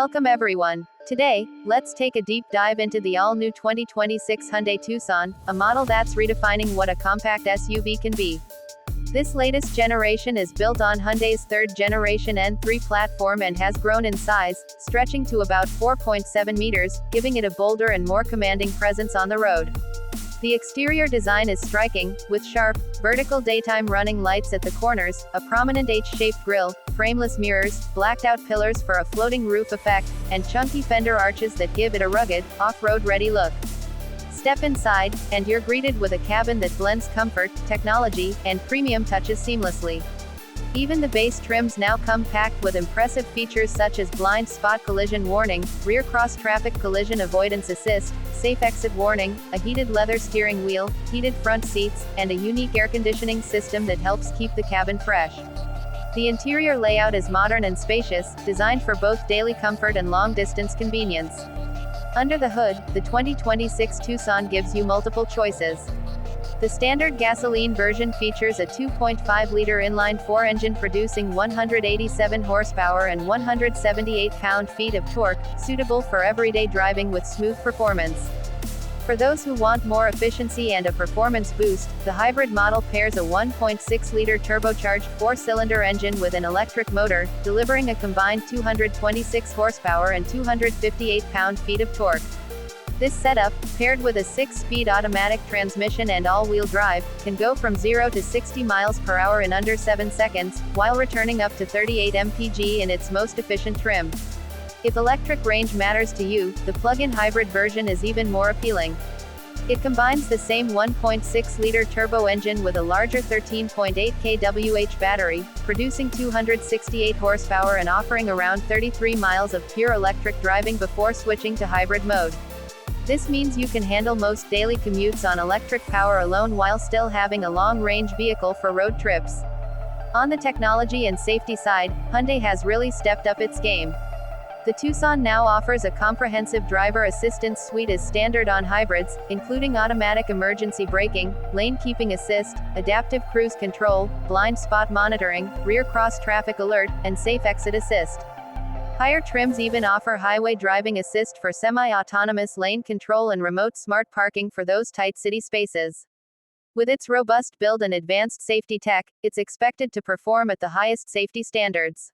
Welcome everyone. Today, let's take a deep dive into the all-new 2026 Hyundai Tucson, a model that's redefining what a compact SUV can be. This latest generation is built on Hyundai's third-generation N3 platform and has grown in size, stretching to about 4.7 meters, giving it a bolder and more commanding presence on the road. The exterior design is striking, with sharp, vertical daytime running lights at the corners, a prominent H-shaped grille, frameless mirrors, blacked-out pillars for a floating roof effect, and chunky fender arches that give it a rugged, off-road ready look. Step inside, and you're greeted with a cabin that blends comfort, technology, and premium touches seamlessly. Even the base trims now come packed with impressive features such as blind spot collision warning, rear cross-traffic collision avoidance assist, safe exit warning, a heated leather steering wheel, heated front seats, and a unique air conditioning system that helps keep the cabin fresh. The interior layout is modern and spacious, designed for both daily comfort and long-distance convenience. Under the hood, the 2026 Tucson gives you multiple choices. The standard gasoline version features a 2.5-liter inline-4 engine producing 187 horsepower and 178 pound-feet of torque, suitable for everyday driving with smooth performance. For those who want more efficiency and a performance boost, the hybrid model pairs a 1.6-liter turbocharged 4-cylinder engine with an electric motor, delivering a combined 226 horsepower and 258 pound-feet of torque. This setup, paired with a 6-speed automatic transmission and all-wheel drive, can go from 0 to 60 miles per hour in under 7 seconds, while returning up to 38 mpg in its most efficient trim. If electric range matters to you, the plug-in hybrid version is even more appealing. It combines the same 1.6-liter turbo engine with a larger 13.8 kWh battery, producing 268 horsepower and offering around 33 miles of pure electric driving before switching to hybrid mode. This means you can handle most daily commutes on electric power alone while still having a long-range vehicle for road trips. On the technology and safety side, Hyundai has really stepped up its game. The Tucson now offers a comprehensive driver assistance suite as standard on hybrids, including automatic emergency braking, lane keeping assist, adaptive cruise control, blind spot monitoring, rear cross-traffic alert, and safe exit assist. Higher trims even offer highway driving assist for semi-autonomous lane control and remote smart parking for those tight city spaces. With its robust build and advanced safety tech, it's expected to perform at the highest safety standards.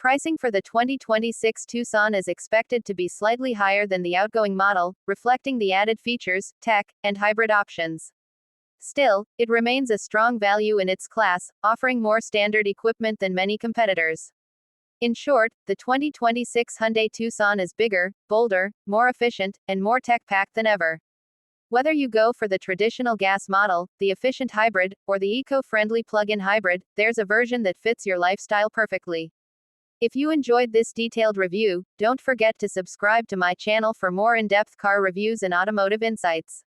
Pricing for the 2026 Tucson is expected to be slightly higher than the outgoing model, reflecting the added features, tech, and hybrid options. Still, it remains a strong value in its class, offering more standard equipment than many competitors. In short, the 2026 Hyundai Tucson is bigger, bolder, more efficient, and more tech-packed than ever. Whether you go for the traditional gas model, the efficient hybrid, or the eco-friendly plug-in hybrid, there's a version that fits your lifestyle perfectly. If you enjoyed this detailed review, don't forget to subscribe to my channel for more in-depth car reviews and automotive insights.